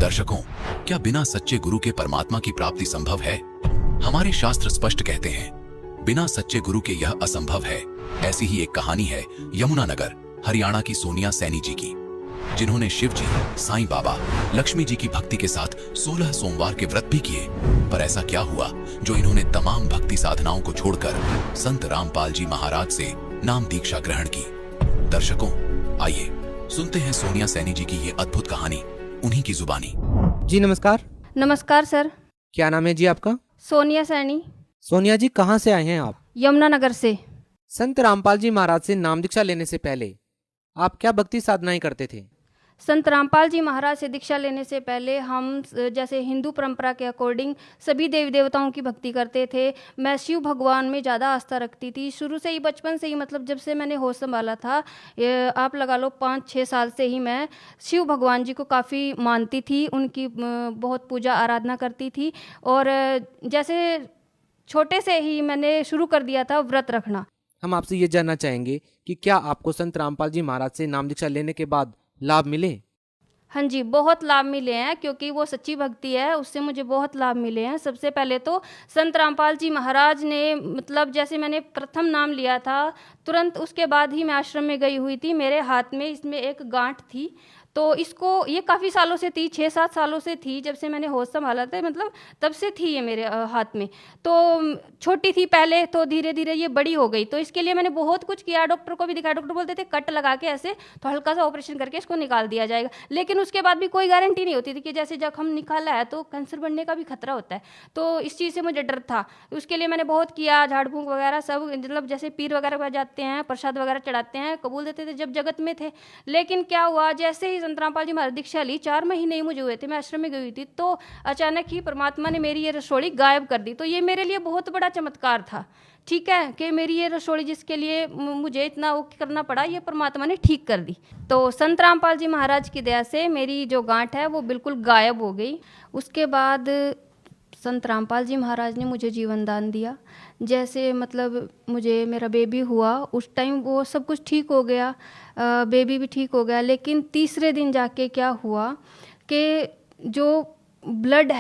दर्शकों, क्या बिना सच्चे गुरु के परमात्मा की प्राप्ति संभव है? हमारे शास्त्र स्पष्ट कहते हैं, बिना सच्चे गुरु के यह असंभव है। ऐसी ही एक कहानी है यमुनानगर, हरियाणा की सोनिया सैनी जी की, जिन्होंने शिव जी, साईं बाबा, लक्ष्मी जी की भक्ति के साथ 16 सोमवार के व्रत भी किए। पर ऐसा क्या हुआ जो इन्होंने तमाम भक्ति साधनाओं को छोड़कर संत रामपाल जी महाराज से नाम दीक्षा ग्रहण की? दर्शकों, आइए सुनते हैं सोनिया सैनी जी की ये अद्भुत कहानी उन्हीं की जुबानी। जी नमस्कार। नमस्कार सर। क्या नाम है जी आपका? सोनिया सैनी। सोनिया जी, कहाँ से आए हैं आप? यमुनानगर से। संत रामपाल जी महाराज से नाम दीक्षा लेने से पहले आप क्या भक्ति साधनाएं करते थे? संत रामपाल जी महाराज से दीक्षा लेने से पहले हम जैसे हिंदू परंपरा के अकॉर्डिंग सभी देवी देवताओं की भक्ति करते थे। मैं शिव भगवान में ज़्यादा आस्था रखती थी शुरू से ही, बचपन से ही, मतलब जब से मैंने होश संभाला था, आप लगा लो 5-6 साल से ही मैं शिव भगवान जी को काफ़ी मानती थी, उनकी बहुत पूजा आराधना करती थी। और जैसे छोटे से ही मैंने शुरू कर दिया था व्रत रखना। हम आपसे ये जानना चाहेंगे कि क्या आपको संत रामपाल जी महाराज से नाम दीक्षा लेने के बाद लाभ मिले? हाँ जी, बहुत लाभ मिले हैं, क्योंकि वो सच्ची भक्ति है, उससे मुझे बहुत लाभ मिले हैं। सबसे पहले तो संत रामपाल जी महाराज ने, मतलब जैसे मैंने प्रथम नाम लिया था, तुरंत उसके बाद ही मैं आश्रम में गई हुई थी। मेरे हाथ में इसमें एक गांठ थी, तो इसको ये काफ़ी सालों से थी, 6-7 सालों से थी, जब से मैंने होश संभाला था, मतलब तब से थी ये मेरे हाथ में। तो छोटी थी पहले, तो धीरे धीरे ये बड़ी हो गई। तो इसके लिए मैंने बहुत कुछ किया, डॉक्टर को भी दिखाया। डॉक्टर बोलते थे कट लगा के ऐसे तो हल्का सा ऑपरेशन करके इसको निकाल दिया जाएगा, लेकिन उसके बाद भी कोई गारंटी नहीं होती थी कि जैसे जब हम निकाला है तो कैंसर बनने का भी खतरा होता है। तो इस चीज़ से मुझे डर था। उसके लिए मैंने बहुत किया, झाड़ फूंक वगैरह सब, मतलब जैसे पीर वगैरह पर जाते हैं, प्रसाद वगैरह चढ़ाते हैं, कबूल देते थे जब जगत में थे। लेकिन क्या हुआ, जैसे ही संत रामपाल जी महाराज दीक्षा ली, 4 महीने ही मुझे हुए थे, मैं आश्रम में गई हुई थी, तो अचानक ही परमात्मा ने मेरी ये रसोड़ी गायब कर दी। तो ये मेरे लिए बहुत बड़ा चमत्कार था, ठीक है, कि मेरी ये रसोड़ी जिसके लिए मुझे इतना वो करना पड़ा, ये परमात्मा ने ठीक कर दी। तो संत रामपाल जी महाराज की दया से मेरी जो गांठ है वो बिल्कुल गायब हो गई। उसके बाद संत रामपाल जी महाराज ने मुझे जीवन दान दिया। जैसे मतलब मुझे मेरा बेबी हुआ, उस टाइम वो सब कुछ ठीक हो गया, बेबी भी ठीक हो गया। लेकिन तीसरे दिन जाके क्या हुआ कि जो ब्लड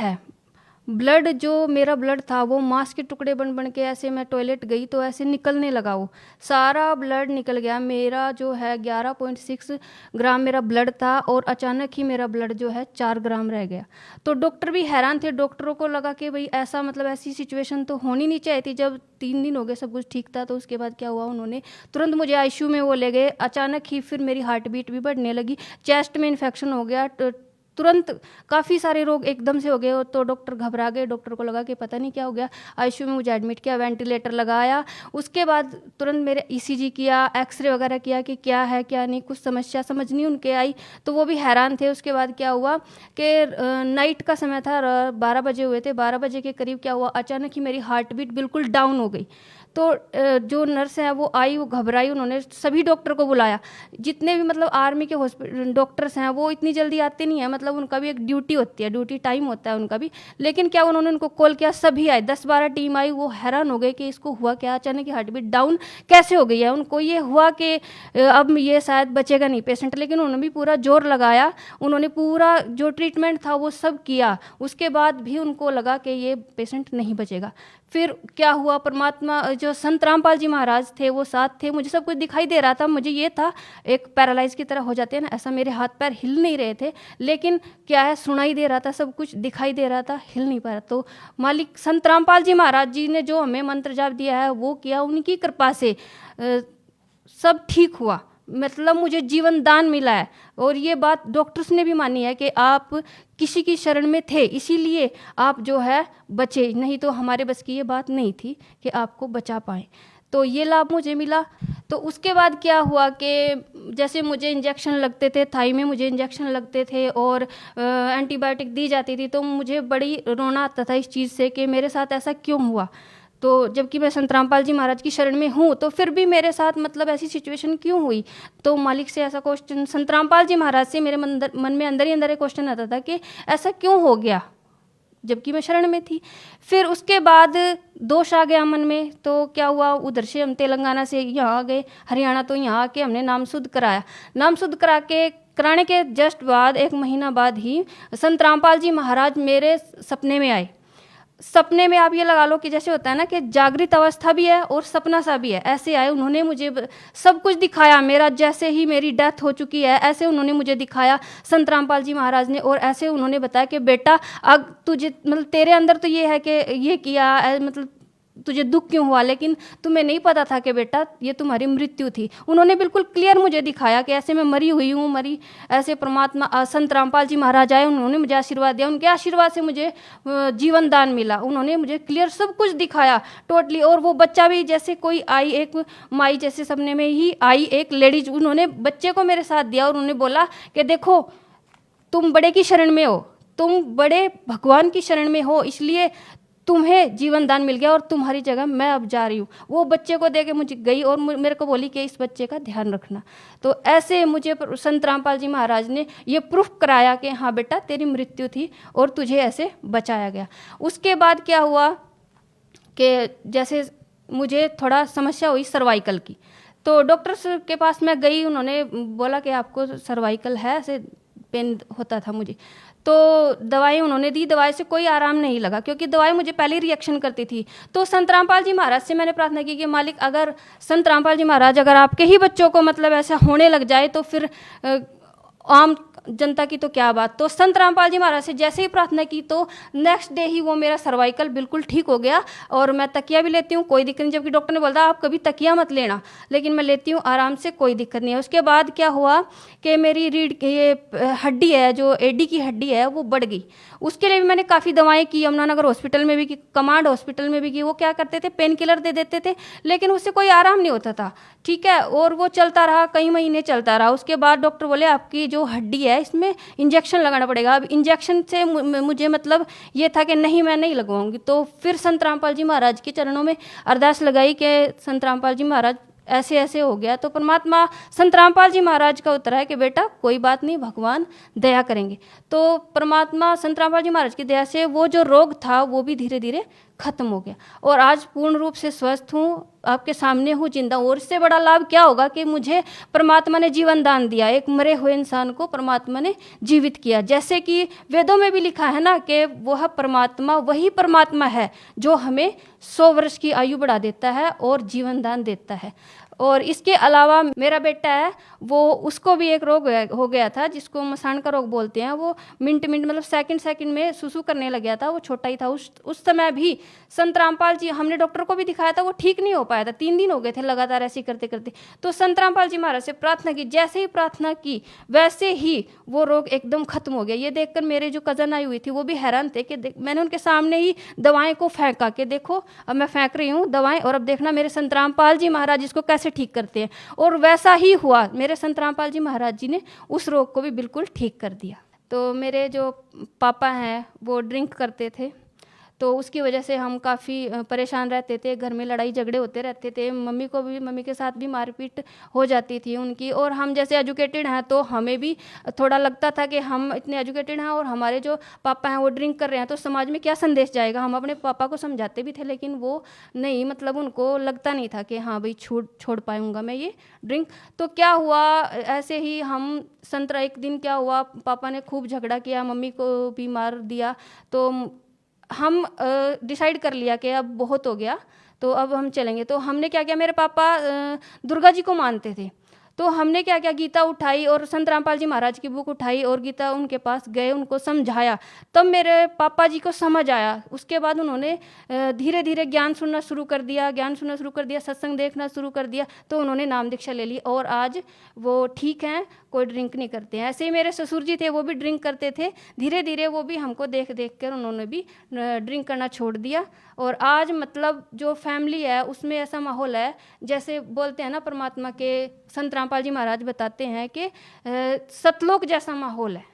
जो मेरा ब्लड था वो मांस के टुकड़े बन बन के, ऐसे मैं टॉयलेट गई तो ऐसे निकलने लगा, वो सारा ब्लड निकल गया। मेरा जो है 11.6 ग्राम मेरा ब्लड था, और अचानक ही मेरा ब्लड जो है 4 ग्राम रह गया। तो डॉक्टर भी हैरान थे। डॉक्टरों को लगा कि भाई ऐसा, मतलब ऐसी सिचुएशन तो होनी नहीं चाहिए थी। जब 3 दिन हो गए सब कुछ ठीक था, तो उसके बाद क्या हुआ, उन्होंने तुरंत मुझे आईसीयू में वो ले गए। अचानक ही फिर मेरी हार्ट बीट भी बढ़ने लगी, चेस्ट में इन्फेक्शन हो गया, तुरंत काफ़ी सारे रोग एकदम से हो गए। तो डॉक्टर घबरा गए, डॉक्टर को लगा कि पता नहीं क्या हो गया। आईसीयू में मुझे एडमिट किया, वेंटिलेटर लगाया। उसके बाद तुरंत मेरे ईसीजी किया, एक्सरे वगैरह किया कि क्या है क्या नहीं, कुछ समस्या समझ नहीं उनके आई, तो वो भी हैरान थे। उसके बाद क्या हुआ कि नाइट का समय था, 12 बजे हुए थे, 12 बजे के करीब क्या हुआ, अचानक ही मेरी हार्ट बीट बिल्कुल डाउन हो गई। तो जो नर्स है वो आई, वो घबराई, उन्होंने सभी डॉक्टर को बुलाया। जितने भी मतलब आर्मी के हॉस्पिटल डॉक्टर्स हैं वो इतनी जल्दी आते नहीं है, मतलब उनका भी एक ड्यूटी होती है, ड्यूटी टाइम होता है उनका भी। लेकिन क्या उन्होंने उनको कॉल किया, सभी आए, 10-12 टीम आई। वो हैरान हो गए कि इसको हुआ क्या, अचानक की हार्ट बीट डाउन कैसे हो गई है। उनको ये हुआ कि अब ये शायद बचेगा नहीं पेशेंट, लेकिन उन्होंने भी पूरा जोर लगाया, उन्होंने पूरा जो ट्रीटमेंट था वो सब किया। उसके बाद भी उनको लगा कि ये पेशेंट नहीं बचेगा। फिर क्या हुआ, परमात्मा, जो संत रामपाल जी महाराज थे वो साथ थे। मुझे सब कुछ दिखाई दे रहा था, मुझे ये था एक पैरालाइज की तरह हो जाते हैं ना, ऐसा मेरे हाथ पैर हिल नहीं रहे थे, लेकिन क्या है, सुनाई दे रहा था, सब कुछ दिखाई दे रहा था, हिल नहीं पा रहा। तो मालिक संत रामपाल जी महाराज जी ने जो हमें मंत्र जाप दिया है वो किया, उनकी कृपा से सब ठीक हुआ, मतलब मुझे जीवन दान मिला है। और ये बात डॉक्टर्स ने भी मानी है कि आप किसी की शरण में थे, इसीलिए आप जो है बचे, नहीं तो हमारे बस की ये बात नहीं थी कि आपको बचा पाएँ। तो ये लाभ मुझे मिला। तो उसके बाद क्या हुआ कि जैसे मुझे इंजेक्शन लगते थे, थाई में मुझे इंजेक्शन लगते थे और एंटीबायोटिक दी जाती थी, तो मुझे बड़ी रोना आता था इस चीज़ से कि मेरे साथ ऐसा क्यों हुआ। तो जबकि मैं संत रामपाल जी महाराज की शरण में हूँ, तो फिर भी मेरे साथ मतलब ऐसी सिचुएशन क्यों हुई। तो मालिक से ऐसा क्वेश्चन, संत रामपाल जी महाराज से मेरे मन में अंदर ही अंदर एक क्वेश्चन आता था कि ऐसा क्यों हो गया जबकि मैं शरण में थी। फिर उसके बाद दोष आ गया मन में, तो क्या हुआ, उधर से हम तेलंगाना से यहाँ आ गए, हरियाणा, तो यहाँ आके हमने नाम शुद्ध कराया। नाम शुद्ध करा के कराने के जस्ट बाद 1 महीना बाद ही संत रामपाल जी महाराज मेरे सपने में आए। सपने में आप ये लगा लो कि जैसे होता है ना कि जागृत अवस्था भी है और सपना सा भी है, ऐसे आए। उन्होंने मुझे सब कुछ दिखाया, मेरा जैसे ही मेरी डेथ हो चुकी है ऐसे उन्होंने मुझे दिखाया संत रामपाल जी महाराज ने। और ऐसे उन्होंने बताया कि बेटा अब तुझे मतलब तेरे अंदर तो ये है कि ये किया मतलब तुझे दुख क्यों हुआ, लेकिन तुम्हें नहीं पता था कि बेटा ये तुम्हारी मृत्यु थी। उन्होंने बिल्कुल क्लियर मुझे दिखाया कि ऐसे मैं मरी हुई हूँ, मरी ऐसे परमात्मा संत रामपाल जी महाराज आए, उन्होंने मुझे आशीर्वाद दिया, उनके आशीर्वाद से मुझे जीवन दान मिला। उन्होंने मुझे क्लियर सब कुछ दिखाया टोटली। और वो बच्चा भी जैसे कोई आई, एक माई जैसे सपने में ही आई एक लेडीज, उन्होंने बच्चे को मेरे साथ दिया और उन्होंने बोला कि देखो तुम बड़े की शरण में हो, तुम बड़े भगवान की शरण में हो, इसलिए तुम्हें जीवन दान मिल गया और तुम्हारी जगह मैं अब जा रही हूँ। वो बच्चे को दे के मुझे गई और मेरे को बोली कि इस बच्चे का ध्यान रखना। तो ऐसे मुझे संत रामपाल जी महाराज ने ये प्रूफ कराया कि हाँ बेटा तेरी मृत्यु थी और तुझे ऐसे बचाया गया। उसके बाद क्या हुआ कि जैसे मुझे थोड़ा समस्या हुई सर्वाइकल की, तो डॉक्टर्स के पास मैं गई, उन्होंने बोला कि आपको सर्वाइकल है, ऐसे पेन होता था मुझे। तो दवाई उन्होंने दी, दवाई से कोई आराम नहीं लगा क्योंकि दवाई मुझे पहले रिएक्शन करती थी। तो संत रामपाल जी महाराज से मैंने प्रार्थना की कि मालिक अगर संत रामपाल जी महाराज अगर आपके ही बच्चों को मतलब ऐसा होने लग जाए तो फिर आम जनता की तो क्या बात। तो संत रामपाल जी महाराज से जैसे ही प्रार्थना की तो नेक्स्ट डे ही वो मेरा सर्वाइकल बिल्कुल ठीक हो गया और मैं तकिया भी लेती हूँ, कोई दिक्कत नहीं। जबकि डॉक्टर ने बोला आप कभी तकिया मत लेना, लेकिन मैं लेती हूँ आराम से, कोई दिक्कत नहीं है। उसके बाद क्या हुआ कि मेरी रीढ़ ये हड्डी है, जो एडी की हड्डी है वो बढ़ गई। उसके लिए भी मैंने काफ़ी दवाएं की, यमुनानगर हॉस्पिटल में भी की, कमांड हॉस्पिटल में भी की। वो क्या करते थे पेन किलर दे देते थे, लेकिन उससे कोई आराम नहीं होता था, ठीक है। और वो चलता रहा, कई महीने चलता रहा। उसके बाद डॉक्टर बोले आपकी जो हड्डी है इसमें इंजेक्शन लगाना पड़ेगा। अब इंजेक्शन से मुझे मतलब ये था कि नहीं मैं नहीं लगवाऊंगी। तो फिर संत रामपाल जी महाराज के चरणों में अरदास लगाई कि संत रामपाल जी महाराज ऐसे ऐसे हो गया। तो परमात्मा संत रामपाल जी महाराज का उत्तर है कि बेटा कोई बात नहीं, भगवान दया करेंगे। तो परमात्मा संत रामपाल जी महाराज की दया से वो जो रोग था वो भी धीरे धीरे खत्म हो गया और आज पूर्ण रूप से स्वस्थ हूँ, आपके सामने हूँ, जिंदा हूँ। और इससे बड़ा लाभ क्या होगा कि मुझे परमात्मा ने जीवन दान दिया, एक मरे हुए इंसान को परमात्मा ने जीवित किया। जैसे कि वेदों में भी लिखा है ना कि वह परमात्मा वही परमात्मा है जो हमें 100 वर्ष की आयु बढ़ा देता है और जीवन दान देता है। और इसके अलावा मेरा बेटा है, वो उसको भी एक रोग हो गया था जिसको मसान का रोग बोलते हैं। वो मिनट मतलब सेकंड में सुसु करने लग गया था, वो छोटा ही था। उस समय भी संत रामपाल जी, हमने डॉक्टर को भी दिखाया था, वो ठीक नहीं हो पाया था, 3 दिन हो गए थे लगातार ऐसे करते करते। तो संत रामपाल जी महाराज से प्रार्थना की, जैसे ही प्रार्थना की वैसे ही वो रोग एकदम खत्म हो गया। ये देखकर मेरे जो कज़न आई हुई थी वो भी हैरान थे कि मैंने उनके सामने ही दवाएं को फेंका कि देखो अब मैं फेंक रही हूँ दवाएं और अब देखना मेरे संत रामपाल जी महाराज इसको कैसे ठीक करते हैं। और वैसा ही हुआ, मेरे संत रामपाल जी महाराज जी ने उस रोग को भी बिल्कुल ठीक कर दिया। तो मेरे जो पापा हैं वो ड्रिंक करते थे, तो उसकी वजह से हम काफ़ी परेशान रहते थे, घर में लड़ाई झगड़े होते रहते थे। मम्मी के साथ भी मारपीट हो जाती थी उनकी। और हम जैसे एजुकेटेड हैं तो हमें भी थोड़ा लगता था कि हम इतने एजुकेटेड हैं और हमारे जो पापा हैं वो ड्रिंक कर रहे हैं तो समाज में क्या संदेश जाएगा। हम अपने पापा को समझाते भी थे लेकिन वो नहीं, मतलब उनको लगता नहीं था कि हाँ भाई छोड़ पाऊँगा मैं ये ड्रिंक। तो क्या हुआ, ऐसे ही हम एक दिन क्या हुआ, पापा ने खूब झगड़ा किया, मम्मी को भी मार दिया। तो हम डिसाइड कर लिया कि अब बहुत हो गया, तो अब हम चलेंगे। तो हमने क्या किया, मेरे पापा दुर्गा जी को मानते थे, तो हमने क्या किया, गीता उठाई और संत रामपाल जी महाराज की बुक उठाई और गीता उनके पास गए, उनको समझाया। तब मेरे पापा जी को समझ आया। उसके बाद उन्होंने धीरे धीरे ज्ञान सुनना शुरू कर दिया, सत्संग देखना शुरू कर दिया। तो उन्होंने नाम दीक्षा ले ली और आज वो ठीक हैं, कोई ड्रिंक नहीं करते हैं। ऐसे ही मेरे ससुर जी थे, वो भी ड्रिंक करते थे। धीरे धीरे वो भी हमको देख कर उन्होंने भी ड्रिंक करना छोड़ दिया। और आज मतलब जो फैमिली है उसमें ऐसा माहौल है, जैसे बोलते हैं ना परमात्मा के संत रामपाल जी महाराज बताते हैं कि सतलोक जैसा माहौल है।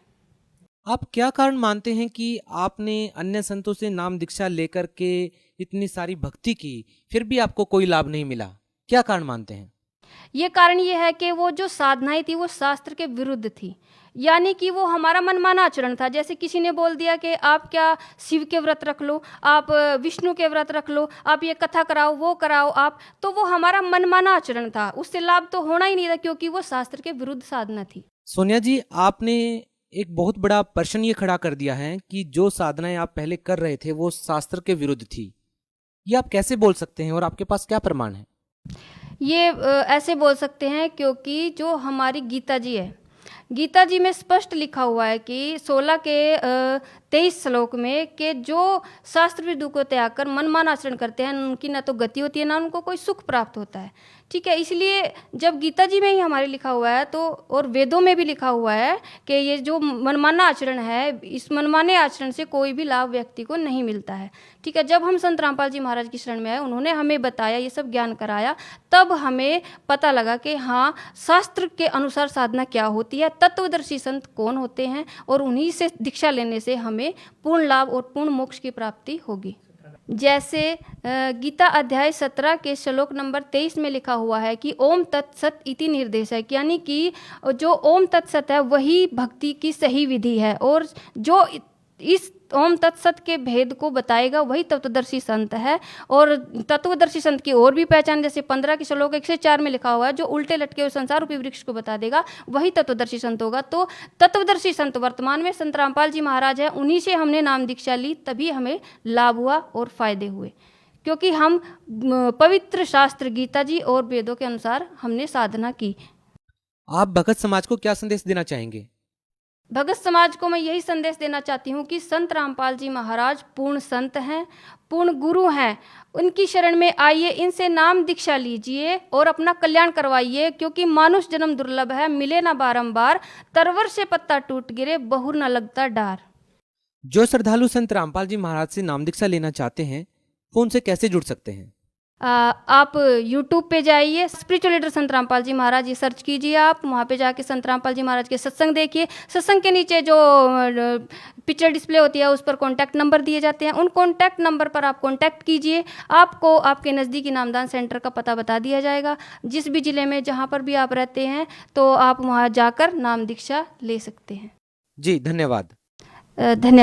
आप क्या कारण मानते हैं कि आपने अन्य संतों से नाम दीक्षा लेकर के इतनी सारी भक्ति की फिर भी आपको कोई लाभ नहीं मिला? क्या कारण मानते हैं? ये कारण ये है कि वो जो साधनाएं थी वो शास्त्र के विरुद्ध थी, यानी कि वो हमारा मनमाना आचरण था। जैसे किसी ने बोल दिया कि आप क्या शिव के व्रत रख लो, आप विष्णु के व्रत रख लो, आप ये कथा कराओ, वो कराओ आप, तो वो हमारा मनमाना आचरण था। उससे लाभ तो होना ही नहीं था क्योंकि वो शास्त्र के विरुद्ध साधना थी। सोनिया जी, आपने एक बहुत बड़ा प्रश्न ये खड़ा कर दिया है कि जो साधनाएं आप पहले कर रहे थे वो शास्त्र के विरुद्ध थी। ये आप कैसे बोल सकते हैं और आपके पास क्या प्रमाण है? ये ऐसे बोल सकते हैं क्योंकि जो हमारी गीता जी है, गीता जी में स्पष्ट लिखा हुआ है कि 16 के 23 श्लोक में कि जो शास्त्र विदु को त्याग कर मनमाना आचरण करते हैं उनकी ना तो गति होती है ना उनको कोई सुख प्राप्त होता है। ठीक है, इसलिए जब गीता जी में ही हमारे लिखा हुआ है तो और वेदों में भी लिखा हुआ है कि ये जो मनमाना आचरण है, इस मनमाने आचरण से कोई भी लाभ व्यक्ति को नहीं मिलता है। ठीक है, जब हम संत रामपाल जी महाराज की शरण में आए, उन्होंने हमें बताया, ये सब ज्ञान कराया, तब हमें पता लगा कि हाँ, शास्त्र के अनुसार साधना क्या होती है, तत्वदर्शी संत कौन होते हैं और उन्हीं से दीक्षा लेने से हमें पूर्ण लाभ और पूर्ण मोक्ष की प्राप्ति होगी। जैसे गीता अध्याय 17 के श्लोक नंबर 23 में लिखा हुआ है कि ओम तत्सत इति निर्देश है, यानी कि जो ओम तत्सत है वही भक्ति की सही विधि है और जो इस ओम तत्सत के भेद को बताएगा वही तत्वदर्शी संत है। और तत्वदर्शी संत की और भी पहचान, जैसे 15 के श्लोक 1 से 4 में लिखा हुआ है, जो उल्टे लटके हुए संसार रूपी वृक्ष को बता देगा वही तत्वदर्शी संत होगा। तो तत्वदर्शी संत वर्तमान में संत रामपाल जी महाराज है, उन्हीं से हमने नाम दीक्षा ली, तभी हमें लाभ हुआ और फायदे हुए, क्योंकि हम पवित्र शास्त्र गीता जी और वेदों के अनुसार हमने साधना की। आप भगत समाज को क्या संदेश देना चाहेंगे? भगत समाज को मैं यही संदेश देना चाहती हूँ कि संत रामपाल जी महाराज पूर्ण संत हैं, पूर्ण गुरु हैं। उनकी शरण में आइए, इनसे नाम दीक्षा लीजिए और अपना कल्याण करवाइए, क्योंकि मानुष जन्म दुर्लभ है, मिले ना बारंबार, तरवर से पत्ता टूट गिरे, बहुर न लगता डार। जो श्रद्धालु संत रामपाल जी महाराज से नाम दीक्षा लेना चाहते हैं वो उनसे कैसे जुड़ सकते हैं? आप YouTube पे जाइए, स्पिरिचुअल लीडर संत रामपाल जी महाराज, ये सर्च कीजिए आप, वहाँ पे जाके संत रामपाल जी महाराज के सत्संग देखिए। सत्संग के नीचे जो पिक्चर डिस्प्ले होती है उस पर कॉन्टैक्ट नंबर दिए जाते हैं, उन कॉन्टैक्ट नंबर पर आप कॉन्टैक्ट कीजिए, आपको आपके नज़दीकी नामदान सेंटर का पता बता दिया जाएगा। जिस भी ज़िले में जहाँ पर भी आप रहते हैं तो आप वहाँ जाकर नाम दीक्षा ले सकते हैं। जी, धन्यवाद। धन्यवाद।